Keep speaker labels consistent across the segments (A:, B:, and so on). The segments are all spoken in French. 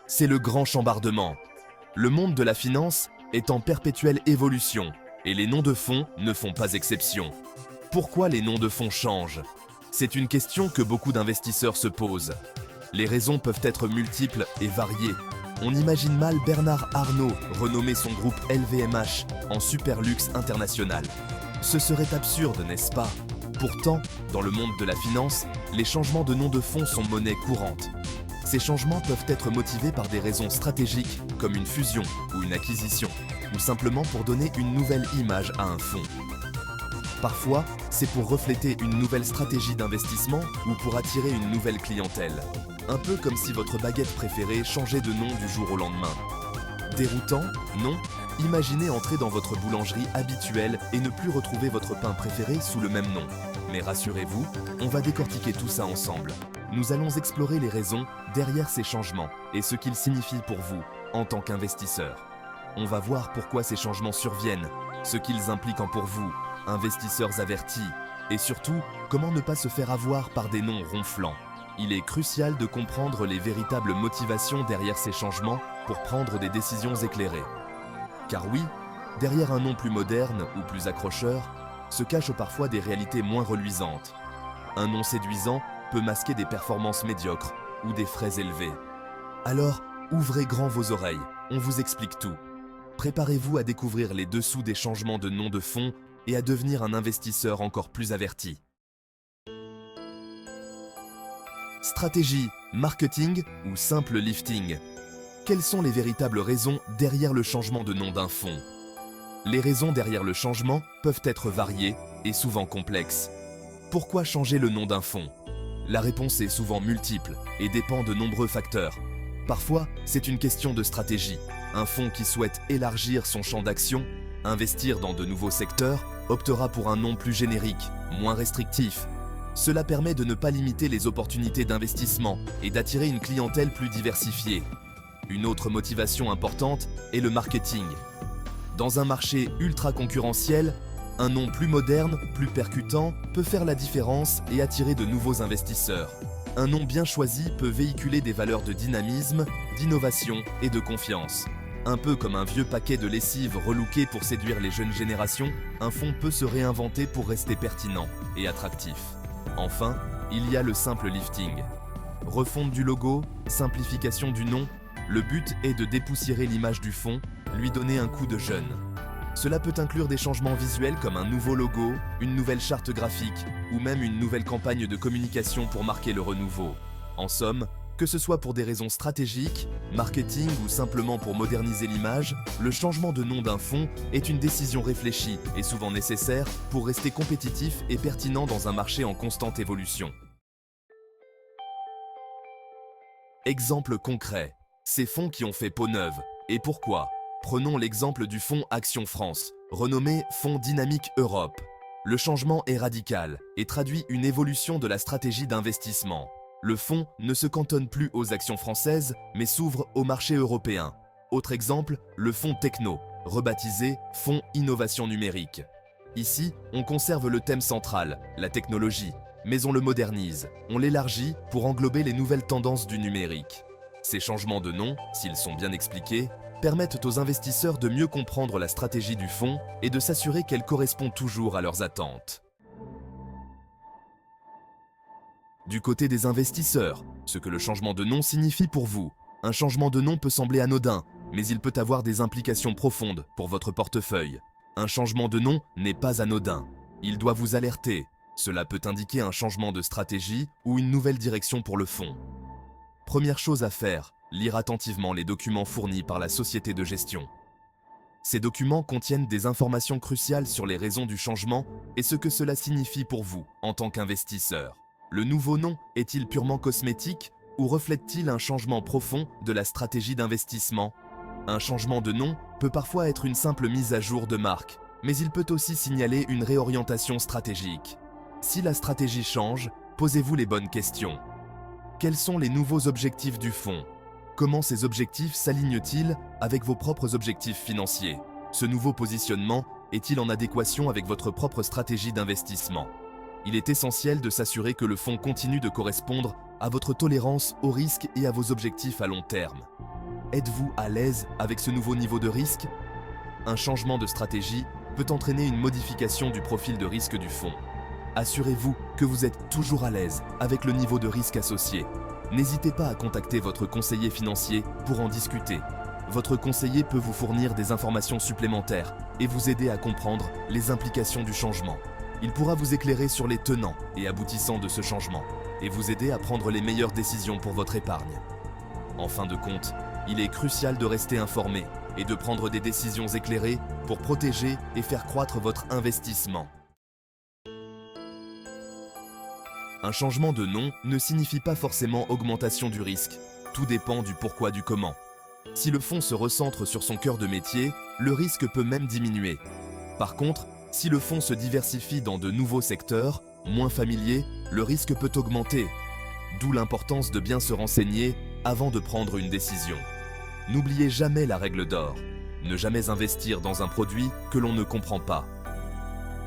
A: C'est le grand chambardement. Le monde de la finance est en perpétuelle évolution et les noms de fonds ne font pas exception. Pourquoi les noms de fonds changent? C'est une question que beaucoup d'investisseurs se posent. Les raisons peuvent être multiples et variées. On imagine mal Bernard Arnault renommer son groupe LVMH en Superluxe International. Ce serait absurde, n'est-ce pas? Pourtant, dans le monde de la finance, les changements de nom de fonds sont monnaie courante. Ces changements peuvent être motivés par des raisons stratégiques, comme une fusion ou une acquisition, ou simplement pour donner une nouvelle image à un fonds. Parfois, c'est pour refléter une nouvelle stratégie d'investissement ou pour attirer une nouvelle clientèle. Un peu comme si votre baguette préférée changeait de nom du jour au lendemain. Déroutant? Non? Imaginez entrer dans votre boulangerie habituelle et ne plus retrouver votre pain préféré sous le même nom. Mais rassurez-vous, on va décortiquer tout ça ensemble. Nous allons explorer les raisons derrière ces changements et ce qu'ils signifient pour vous en tant qu'investisseur. On va voir pourquoi ces changements surviennent, ce qu'ils impliquent pour vous, investisseurs avertis, et surtout, comment ne pas se faire avoir par des noms ronflants. Il est crucial de comprendre les véritables motivations derrière ces changements pour prendre des décisions éclairées. Car oui, derrière un nom plus moderne ou plus accrocheur, se cachent parfois des réalités moins reluisantes. Un nom séduisant peut masquer des performances médiocres ou des frais élevés. Alors, ouvrez grand vos oreilles, on vous explique tout. Préparez-vous à découvrir les dessous des changements de nom de fonds et à devenir un investisseur encore plus averti. Stratégie, marketing ou simple lifting? Quelles sont les véritables raisons derrière le changement de nom d'un fonds? Les raisons derrière le changement peuvent être variées et souvent complexes. Pourquoi changer le nom d'un fonds? La réponse est souvent multiple et dépend de nombreux facteurs. Parfois, c'est une question de stratégie. Un fonds qui souhaite élargir son champ d'action, investir dans de nouveaux secteurs, optera pour un nom plus générique, moins restrictif. Cela permet de ne pas limiter les opportunités d'investissement et d'attirer une clientèle plus diversifiée. Une autre motivation importante est le marketing. Dans un marché ultra concurrentiel, un nom plus moderne, plus percutant, peut faire la différence et attirer de nouveaux investisseurs. Un nom bien choisi peut véhiculer des valeurs de dynamisme, d'innovation et de confiance. Un peu comme un vieux paquet de lessive relooké pour séduire les jeunes générations, un fonds peut se réinventer pour rester pertinent et attractif. Enfin, il y a le simple lifting. Refonte du logo, simplification du nom, le but est de dépoussiérer l'image du fonds, lui donner un coup de jeune. Cela peut inclure des changements visuels comme un nouveau logo, une nouvelle charte graphique ou même une nouvelle campagne de communication pour marquer le renouveau. En somme, que ce soit pour des raisons stratégiques, marketing ou simplement pour moderniser l'image, le changement de nom d'un fonds est une décision réfléchie et souvent nécessaire pour rester compétitif et pertinent dans un marché en constante évolution. Exemple concret, ces fonds qui ont fait peau neuve. Et pourquoi? Prenons l'exemple du fonds Action France, renommé Fonds Dynamique Europe. Le changement est radical et traduit une évolution de la stratégie d'investissement. Le fonds ne se cantonne plus aux actions françaises, mais s'ouvre au marché européen. Autre exemple, le fonds Techno, rebaptisé Fonds Innovation Numérique. Ici, on conserve le thème central, la technologie, mais on le modernise, on l'élargit pour englober les nouvelles tendances du numérique. Ces changements de nom, s'ils sont bien expliqués, permettent aux investisseurs de mieux comprendre la stratégie du fonds et de s'assurer qu'elle correspond toujours à leurs attentes. Du côté des investisseurs, ce que le changement de nom signifie pour vous. Un changement de nom peut sembler anodin, mais il peut avoir des implications profondes pour votre portefeuille. Un changement de nom n'est pas anodin. Il doit vous alerter. Cela peut indiquer un changement de stratégie ou une nouvelle direction pour le fonds. Première chose à faire, lire attentivement les documents fournis par la société de gestion. Ces documents contiennent des informations cruciales sur les raisons du changement et ce que cela signifie pour vous en tant qu'investisseur. Le nouveau nom est-il purement cosmétique ou reflète-t-il un changement profond de la stratégie d'investissement? Un changement de nom peut parfois être une simple mise à jour de marque, mais il peut aussi signaler une réorientation stratégique. Si la stratégie change, posez-vous les bonnes questions. Quels sont les nouveaux objectifs du fonds? Comment ces objectifs s'alignent-ils avec vos propres objectifs financiers? Ce nouveau positionnement est-il en adéquation avec votre propre stratégie d'investissement? Il est essentiel de s'assurer que le fonds continue de correspondre à votre tolérance au risque et à vos objectifs à long terme. Êtes-vous à l'aise avec ce nouveau niveau de risque? Un changement de stratégie peut entraîner une modification du profil de risque du fonds. Assurez-vous que vous êtes toujours à l'aise avec le niveau de risque associé. N'hésitez pas à contacter votre conseiller financier pour en discuter. Votre conseiller peut vous fournir des informations supplémentaires et vous aider à comprendre les implications du changement. Il pourra vous éclairer sur les tenants et aboutissants de ce changement et vous aider à prendre les meilleures décisions pour votre épargne. En fin de compte, il est crucial de rester informé et de prendre des décisions éclairées pour protéger et faire croître votre investissement. Un changement de nom ne signifie pas forcément augmentation du risque. Tout dépend du pourquoi du comment. Si le fonds se recentre sur son cœur de métier, le risque peut même diminuer. Par contre, si le fonds se diversifie dans de nouveaux secteurs, moins familiers, le risque peut augmenter. D'où l'importance de bien se renseigner avant de prendre une décision. N'oubliez jamais la règle d'or. Ne jamais investir dans un produit que l'on ne comprend pas.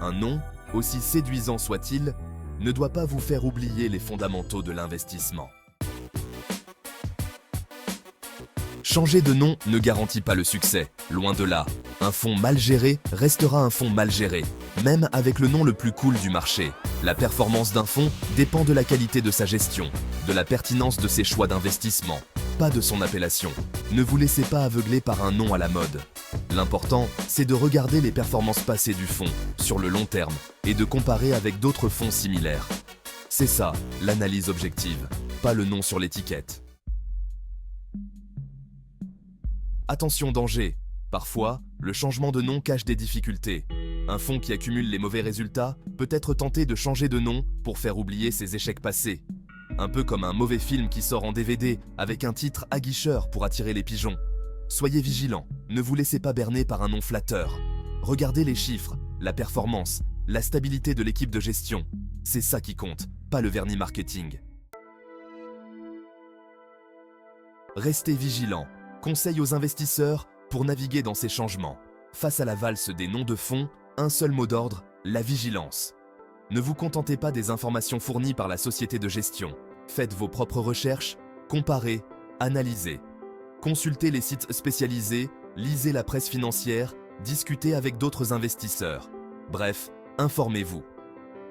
A: Un nom, aussi séduisant soit-il, ne doit pas vous faire oublier les fondamentaux de l'investissement. Changer de nom ne garantit pas le succès, loin de là. Un fonds mal géré restera un fonds mal géré, même avec le nom le plus cool du marché. La performance d'un fonds dépend de la qualité de sa gestion, de la pertinence de ses choix d'investissement, pas de son appellation. Ne vous laissez pas aveugler par un nom à la mode. L'important, c'est de regarder les performances passées du fonds, sur le long terme, et de comparer avec d'autres fonds similaires. C'est ça, l'analyse objective, pas le nom sur l'étiquette. Attention danger, parfois, le changement de nom cache des difficultés. Un fonds qui accumule les mauvais résultats peut être tenté de changer de nom pour faire oublier ses échecs passés. Un peu comme un mauvais film qui sort en DVD avec un titre aguicheur pour attirer les pigeons. Soyez vigilants, ne vous laissez pas berner par un nom flatteur. Regardez les chiffres, la performance, la stabilité de l'équipe de gestion. C'est ça qui compte, pas le vernis marketing. Restez vigilants. Conseil aux investisseurs pour naviguer dans ces changements. Face à la valse des noms de fonds, un seul mot d'ordre, la vigilance. Ne vous contentez pas des informations fournies par la société de gestion. Faites vos propres recherches, comparez, analysez. Consultez les sites spécialisés, lisez la presse financière, discutez avec d'autres investisseurs. Bref, informez-vous.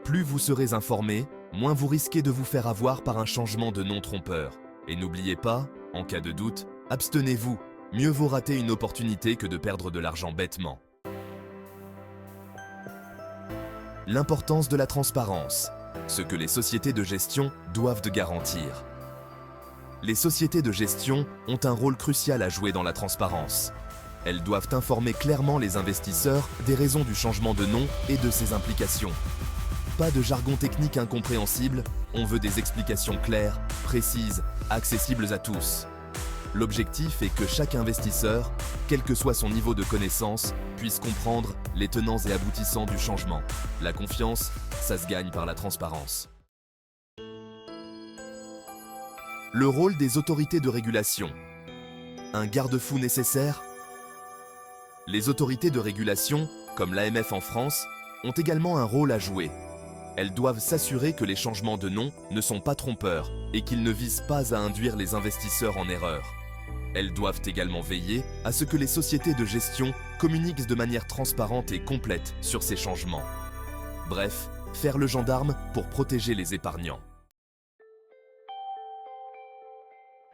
A: Plus vous serez informé, moins vous risquez de vous faire avoir par un changement de nom trompeur. Et n'oubliez pas, en cas de doute, abstenez-vous. Mieux vaut rater une opportunité que de perdre de l'argent bêtement. L'importance de la transparence. Ce que les sociétés de gestion doivent de garantir. Les sociétés de gestion ont un rôle crucial à jouer dans la transparence. Elles doivent informer clairement les investisseurs des raisons du changement de nom et de ses implications. Pas de jargon technique incompréhensible, on veut des explications claires, précises, accessibles à tous. L'objectif est que chaque investisseur, quel que soit son niveau de connaissance, puisse comprendre les tenants et aboutissants du changement. La confiance, ça se gagne par la transparence. Le rôle des autorités de régulation. Un garde-fou nécessaire? Les autorités de régulation, comme l'AMF en France, ont également un rôle à jouer. Elles doivent s'assurer que les changements de nom ne sont pas trompeurs et qu'ils ne visent pas à induire les investisseurs en erreur. Elles doivent également veiller à ce que les sociétés de gestion communiquent de manière transparente et complète sur ces changements. Bref, faire le gendarme pour protéger les épargnants.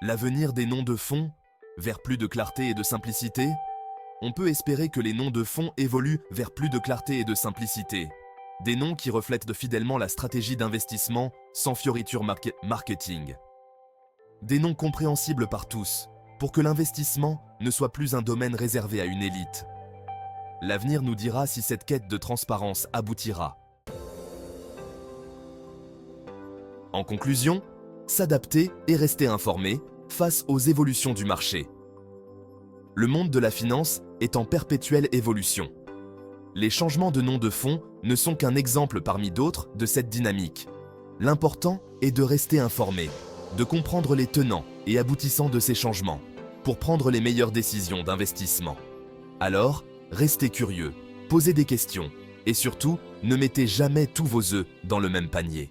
A: L'avenir des noms de fonds, vers plus de clarté et de simplicité? On peut espérer que les noms de fonds évoluent vers plus de clarté et de simplicité. Des noms qui reflètent fidèlement la stratégie d'investissement sans fioriture marketing. Des noms compréhensibles par tous, pour que l'investissement ne soit plus un domaine réservé à une élite. L'avenir nous dira si cette quête de transparence aboutira. En conclusion, s'adapter et rester informé face aux évolutions du marché. Le monde de la finance est en perpétuelle évolution. Les changements de nom de fonds ne sont qu'un exemple parmi d'autres de cette dynamique. L'important est de rester informé, de comprendre les tenants et aboutissants de ces changements, pour prendre les meilleures décisions d'investissement. Alors, restez curieux, posez des questions Et surtout, ne mettez jamais tous vos œufs dans le même panier.